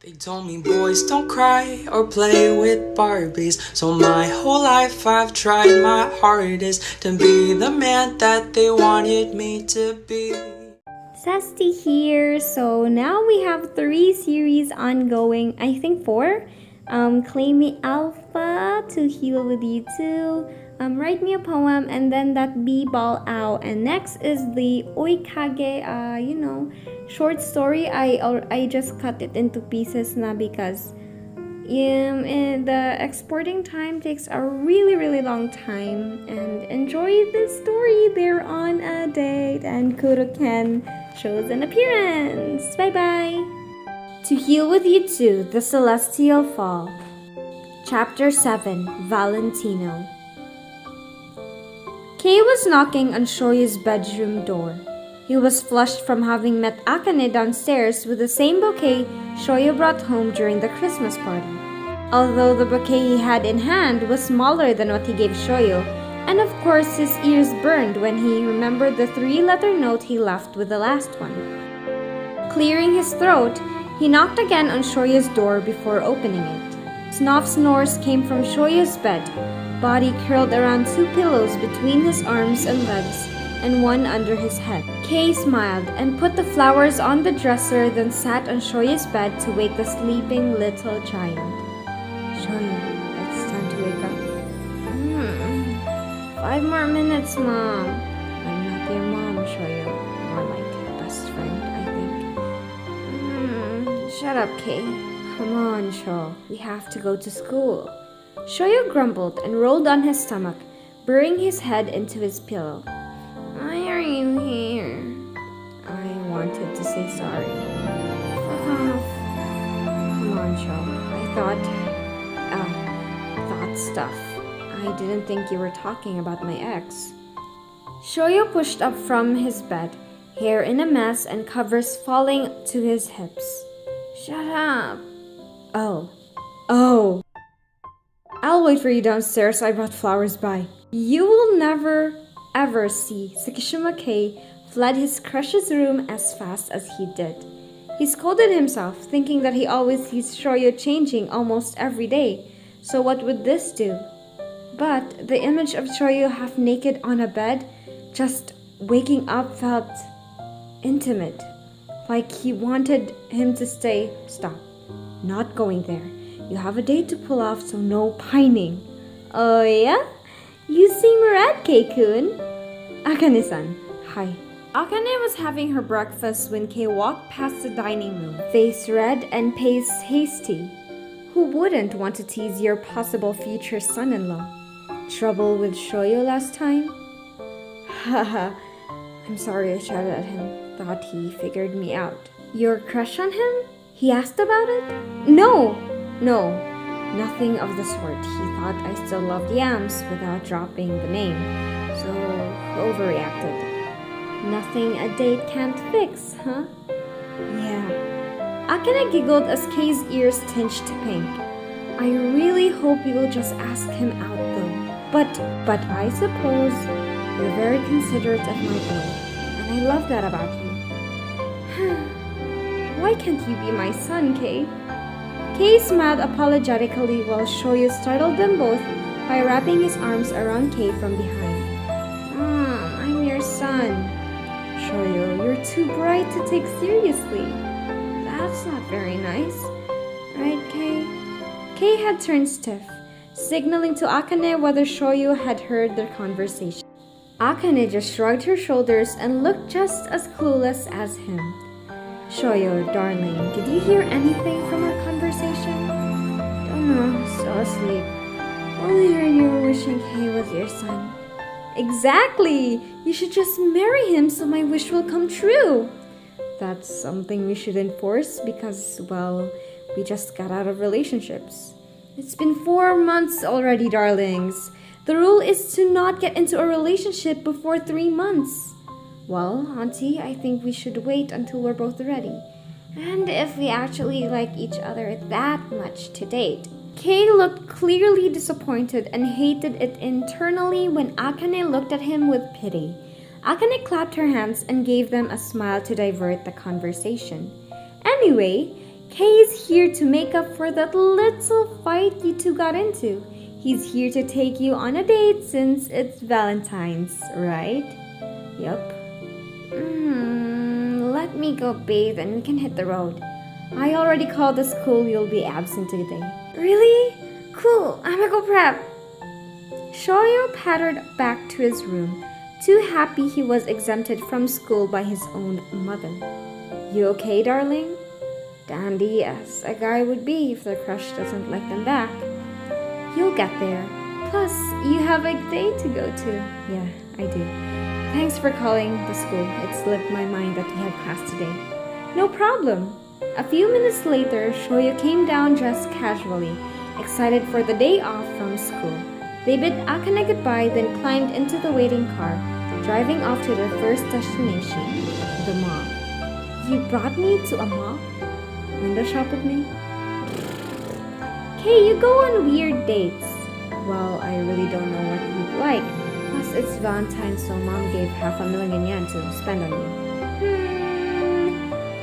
They told me boys don't cry or play with Barbies. So my whole life I've tried my hardest to be the man that they wanted me to be. Sasti here. So now we have 3 series ongoing. I think 4. Claim Me Alpha, To Heal With You Too, Write Me a Poem, and then that B-Ball Out. And next is the Oikage, short story. I just cut it into pieces na because the exporting time takes a really long time. And enjoy this story. They're on a date and KuroKen shows an appearance. Bye bye. To Heal With You Too, The Celestial Fall. Chapter 7, Valentino. Kei was knocking on Shoyu's bedroom door. He was flushed from having met Akane downstairs with the same bouquet Shoyu brought home during the Christmas party. Although the bouquet he had in hand was smaller than what he gave Shoyu, and of course his ears burned when he remembered the 3-letter note he left with the last one. Clearing his throat, he knocked again on Shoyu's door before opening it. Snuff snores came from Shoyu's bed, body curled around 2 pillows between his arms and legs, and one under his head. Kei smiled and put the flowers on the dresser, then sat on Shoyu's bed to wake the sleeping little giant. Shoyu, it's time to wake up. 5 more minutes, Mom. I'm not your mom, Shoyu. More like best friend, I think. Shut up, Kei. Come on, Sho. We have to go to school. Shoyu grumbled and rolled on his stomach, burying his head into his pillow. Why are you here? I wanted to say sorry. Fuck off. Come on, Sho. I thought stuff. I didn't think you were talking about my ex. Shoyu pushed up from his bed, hair in a mess and covers falling to his hips. Shut up. Oh. I'll wait for you downstairs. I brought flowers by. You will never, ever see Tsukishima Kei fled his crush's room as fast as he did. He scolded himself, thinking that he always sees Shoyu changing almost every day. So what would this do? But the image of Shoyu half naked on a bed, just waking up, felt intimate. Like he wanted him to stay. Stop. Not going there. You have a date to pull off, so no pining. Oh yeah? You seem red, Kei-kun. Akane-san, hi. Akane was having her breakfast when Kei walked past the dining room, face red and pace hasty. Who wouldn't want to tease your possible future son-in-law? Trouble with Shoyu last time? Haha, I'm sorry I shouted at him. Thought he figured me out. Your crush on him? He asked about it? No, nothing of the sort. He thought I still loved yams without dropping the name, so overreacted. Nothing a date can't fix, huh? Yeah. Akane giggled as Kei's ears tinged pink. I really hope you will just ask him out though. But I suppose you're very considerate of my boy, and I love that about you. Why can't you be my son, Kei? Kei smiled apologetically while Shoyu startled them both by wrapping his arms around Kei from behind. Mom, I'm your son. Shoyu, you're too bright to take seriously. That's not very nice. Right, Kei? Kei had turned stiff, signaling to Akane whether Shoyu had heard their conversation. Akane just shrugged her shoulders and looked just as clueless as him. Shoyu, darling, did you hear anything from our conversation? Don't know, still asleep. Only heard you were wishing Kei was your son. Exactly! You should just marry him so my wish will come true. That's something we should enforce because, well, we just got out of relationships. It's been 4 months already, darlings. The rule is to not get into a relationship before 3 months. Well, Auntie, I think we should wait until we're both ready. And if we actually like each other that much to date. Kei looked clearly disappointed and hated it internally when Akane looked at him with pity. Akane clapped her hands and gave them a smile to divert the conversation. Anyway, Kay's here to make up for that little fight you two got into. He's here to take you on a date since it's Valentine's, right? Yup. Let me go bathe and we can hit the road. I already called the school you'll be absent today. Really? Cool, I'ma go prep. Shoyo pattered back to his room, too happy he was exempted from school by his own mother. You okay, darling? Dandy, yes, a guy would be if their crush doesn't like them back. You'll get there. Plus, you have a date to go to. Yeah, I do. Thanks for calling the school. It slipped my mind that we had class today. No problem. A few minutes later, Shoyo came down dressed casually, excited for the day off from school. They bid Akane goodbye, then climbed into the waiting car, driving off to their first destination, the mall. You brought me to a mall? Window shop with me? Hey, you go on weird dates. Well, I really don't know what you'd like. Plus, it's Valentine's, so Mom gave 500,000 yen to spend on you.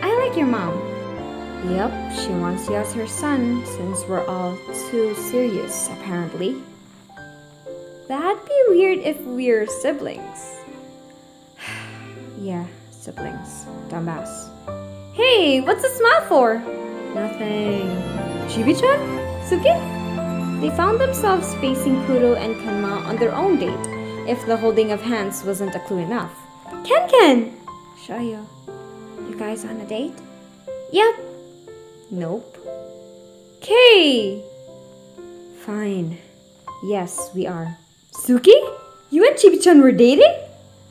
I like your mom. Yep, she wants you as her son, since we're all too serious, apparently. That'd be weird if we're siblings. Yeah, siblings. Dumbass. Hey, what's the smile for? Nothing. Chibi-chan? Suki? They found themselves facing Kuro and Kenma on their own date, if the holding of hands wasn't a clue enough. Ken! Shoyo, you guys on a date? Yep. Nope. Kay! Fine. Yes, we are. Suki? You and Chibi-chan were dating?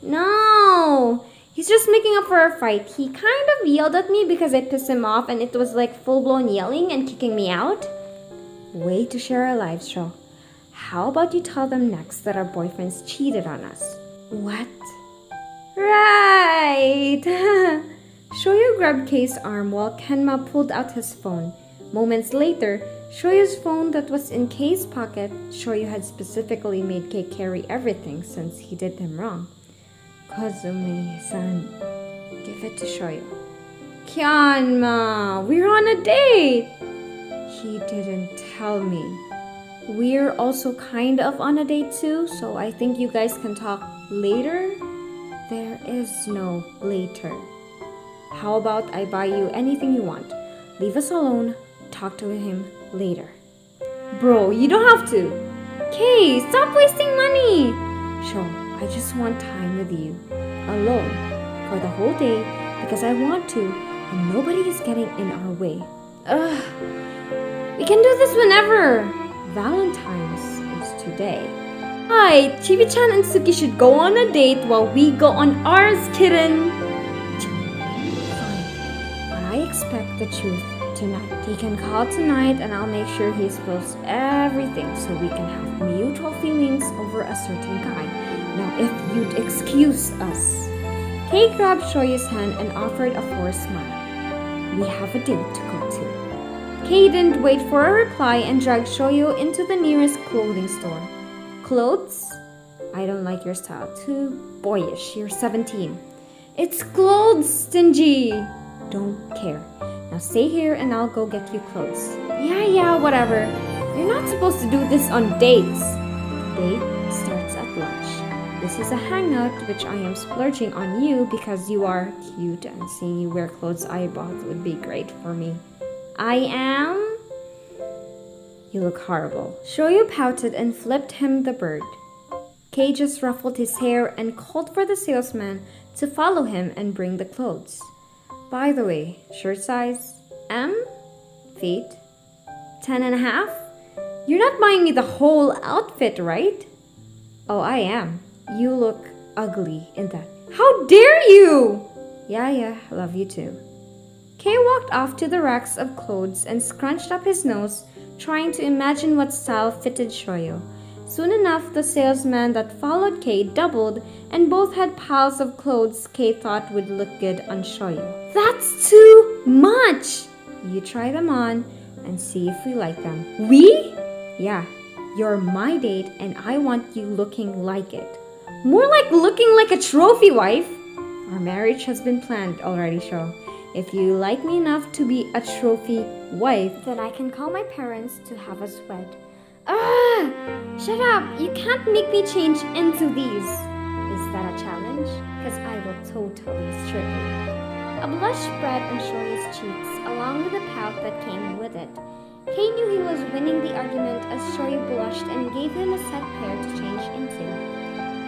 No! He's just making up for our fight. He kind of yelled at me because I pissed him off and it was like full-blown yelling and kicking me out. Way to share our lives, Sho. How about you tell them next that our boyfriends cheated on us? What? Right! Shoyo grabbed Kei's arm while Kenma pulled out his phone. Moments later, Shoyo's phone that was in Kei's pocket, Shoyo had specifically made Kei carry everything since he did him wrong. Kazumi-san, give it to Shoyo. Kyanma, we're on a date! He didn't tell me. We're also kind of on a date too, so I think you guys can talk later? There is no later. How about I buy you anything you want? Leave us alone, talk to him later. Bro, you don't have to. Kei, stop wasting money! Sure, I just want time with you. Alone. For the whole day, because I want to, and nobody is getting in our way. Ugh. We can do this whenever. Valentine's is today. Hi, Chibi-chan and Suki should go on a date while we go on ours, kitten. Fine, but I expect the truth tonight. He can call tonight and I'll make sure he spills everything so we can have mutual feelings over a certain guy. Now, if you'd excuse us. Kei grabbed Shoyo's hand and offered a forced smile. We have a date to go to. Kei didn't wait for a reply and dragged Shoyo into the nearest clothing store. Clothes? I don't like your style. Too boyish. You're 17. It's clothes, stingy. Don't care. Now stay here and I'll go get you clothes. Yeah, whatever. You're not supposed to do this on dates. The date starts at lunch. This is a hangout which I am splurging on you because you are cute and seeing you wear clothes I bought would be great for me. I am? You look horrible. Shoyo pouted and flipped him the bird. Kei just ruffled his hair and called for the salesman to follow him and bring the clothes. By the way, shirt size? M? Feet? 10.5? You're not buying me the whole outfit, right? Oh, I am. You look ugly in that. How dare you! Yeah, love you too. Kei walked off to the racks of clothes and scrunched up his nose, trying to imagine what style fitted Shoyo. Soon enough, the salesman that followed Kei doubled, and both had piles of clothes Kei thought would look good on Shoyo. That's too much! You try them on and see if we like them. We? Yeah, you're my date and I want you looking like it. More like looking like a trophy wife. Our marriage has been planned already, Sho. If you like me enough to be a trophy wife, then I can call my parents to have us wed. Ah! Shut up! You can't make me change into these. Is that a challenge? Because I will totally strip you. A blush spread on Shoya's cheeks, along with the pout that came with it. Kay knew he was winning the argument as Shoya blushed and gave him a set pair to change into.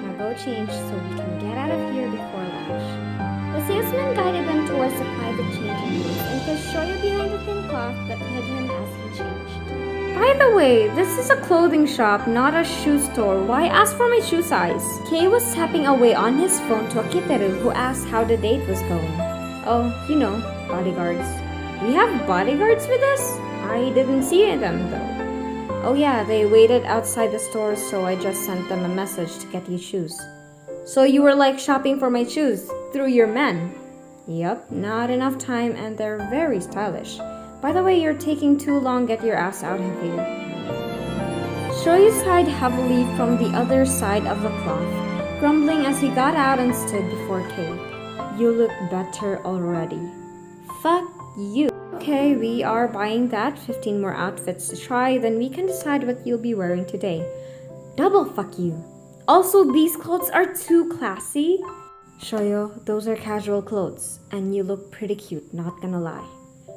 Now go change so we can get out of here before lunch. The salesman guided them towards the private changing rooms and pushed Shoya behind the thin cloth that hid him as he changed. By the way, this is a clothing shop, not a shoe store. Why ask for my shoe size? Kay was tapping away on his phone to Akiteru, who asked how the date was going. Oh, you know, bodyguards. We have bodyguards with us? I didn't see them though. Oh yeah, they waited outside the store, so I just sent them a message to get you shoes. So you were like shopping for my shoes through your men? Yup, not enough time and they're very stylish. By the way, you're taking too long. Get your ass out of here. Shoya sighed heavily from the other side of the cloth, grumbling as he got out and stood before Kay. You look better already. Fuck you. Okay, we are buying that. 15 more outfits to try, then we can decide what you'll be wearing today. Double fuck you. Also, these clothes are too classy. Shoyo, those are casual clothes, and you look pretty cute, not gonna lie.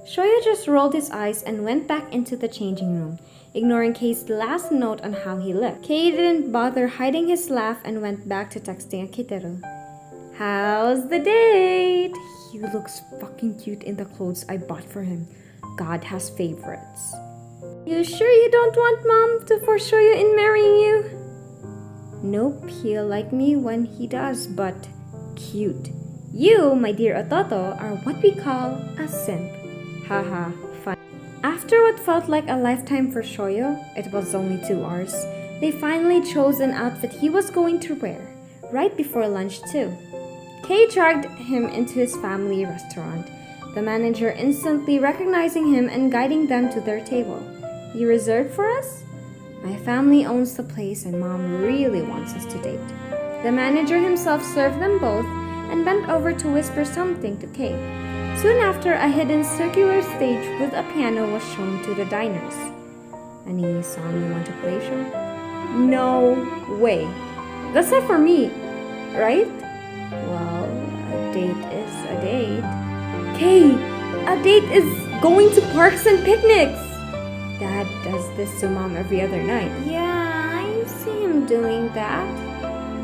Shoya just rolled his eyes and went back into the changing room, ignoring Kay's last note on how he looked. Kay didn't bother hiding his laugh and went back to texting Akiteru. How's the date? He looks fucking cute in the clothes I bought for him. God has favorites. You sure you don't want Mom to force Shoya in marrying you? Nope, he'll like me when he does, but cute. You, my dear Ototo, are what we call a simp. Haha, fun. After what felt like a lifetime for Shoyo, it was only 2 hours, they finally chose an outfit he was going to wear, right before lunch too. Kay dragged him into his family restaurant, the manager instantly recognizing him and guiding them to their table. You reserved for us? My family owns the place and Mom really wants us to date. The manager himself served them both and bent over to whisper something to Kay. Soon after, a hidden circular stage with a piano was shown to the diners. Any song you want to play, Sho? No way. That's not for me, right? Well, a date is a date. Kay, a date is going to parks and picnics. Dad does this to Mom every other night. Yeah, I see him doing that.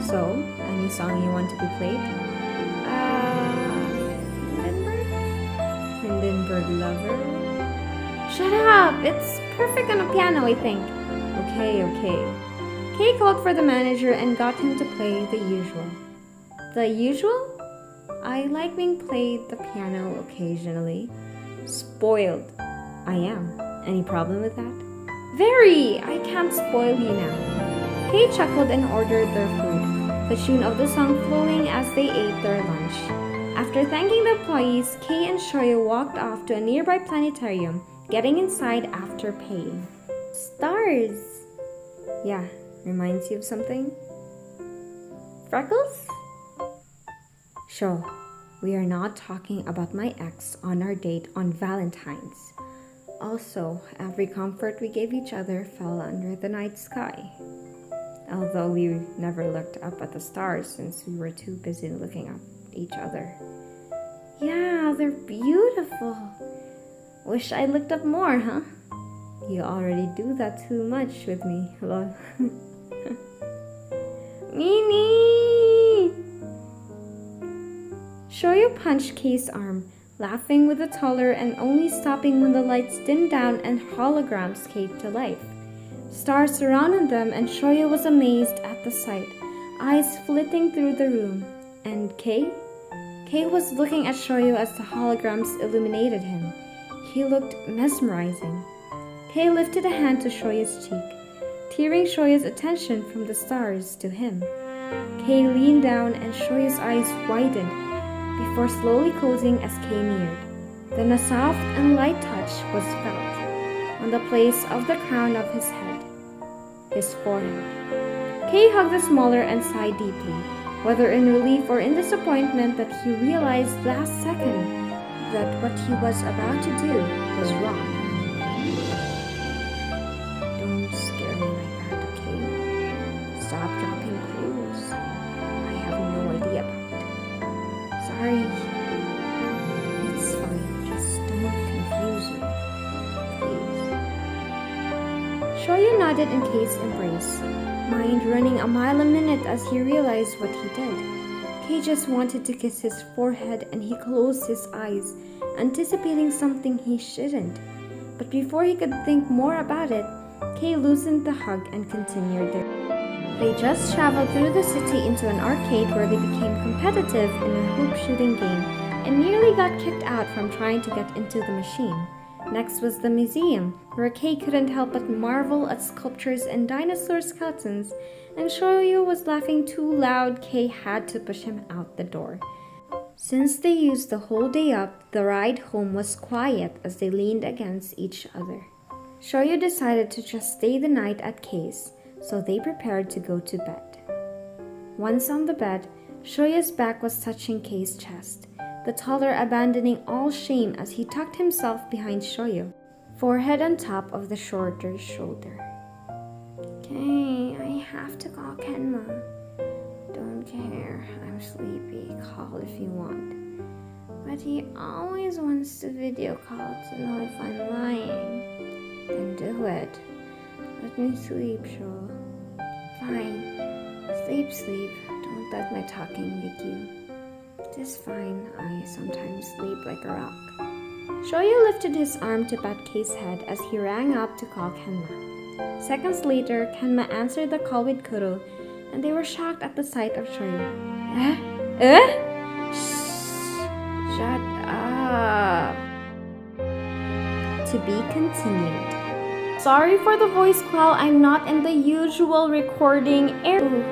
So, any song you want to be played? Hindenburg Lover? Shut up! It's perfect on a piano, I think. Okay. Kay called for the manager and got him to play The Usual. The Usual? I like being played the piano occasionally. Spoiled. I am. Any problem with that? Very! I can't spoil you now. Kay chuckled and ordered their food, the tune of the song flowing as they ate their lunch. After thanking the employees, Kay and Shoya walked off to a nearby planetarium, getting inside after paying. Stars! Yeah, reminds you of something? Freckles? Sho, we are not talking about my ex on our date on Valentine's. Also, every comfort we gave each other fell under the night sky. Although we never looked up at the stars since we were too busy looking at each other. Yeah, they're beautiful. Wish I looked up more, huh? You already do that too much with me, lol. Mini! Shoya punched Kay's arm, laughing with the taller and only stopping when the lights dimmed down and holograms came to life. Stars surrounded them and Shoya was amazed at the sight, eyes flitting through the room. And Kay? Kay was looking at Shoya as the holograms illuminated him. He looked mesmerizing. Kay lifted a hand to Shoya's cheek, tearing Shoya's attention from the stars to him. Kay leaned down and Shoya's eyes widened before slowly closing as Kay neared. Then a soft and light touch was felt on the place of the crown of his head, his forehead. Kay hugged the smaller and sighed deeply, whether in relief or in disappointment that he realized last second that what he was about to do was wrong. Don't scare me like that, okay? Stop dropping clues I have no idea about. Sorry. It's fine. Just don't confuse me, please. Shoyo nodded in Kei's embrace, mind running a mile a minute as he realized what he did. Kei just wanted to kiss his forehead and he closed his eyes, anticipating something he shouldn't. But before he could think more about it, Kei loosened the hug and continued their. They just traveled through the city into an arcade where they became competitive in a hoop shooting game and nearly got kicked out from trying to get into the machine. Next was the museum, where Kei couldn't help but marvel at sculptures and dinosaur skeletons, and Shoyo was laughing too loud Kei had to push him out the door. Since they used the whole day up, the ride home was quiet as they leaned against each other. Shoyo decided to just stay the night at Kei's, so they prepared to go to bed. Once on the bed, Shoyo's back was touching Kei's chest, the taller abandoning all shame as he tucked himself behind Shoyo, forehead on top of the shorter shoulder. Kei, I have to call Kenma. Don't care, I'm sleepy. Call if you want. But he always wants to video call to know if I'm lying. Then do it. Let me sleep, Sho. Fine. Sleep. Don't let my talking wake you. It is fine. I sometimes sleep like a rock. Shoyo lifted his arm to pat Kei's head as he rang up to call Kenma. Seconds later, Kenma answered the call with Kuro, and they were shocked at the sight of Shoyo. Shh! Shut up. To be continued. Sorry for the voice quell, I'm not in the usual recording area.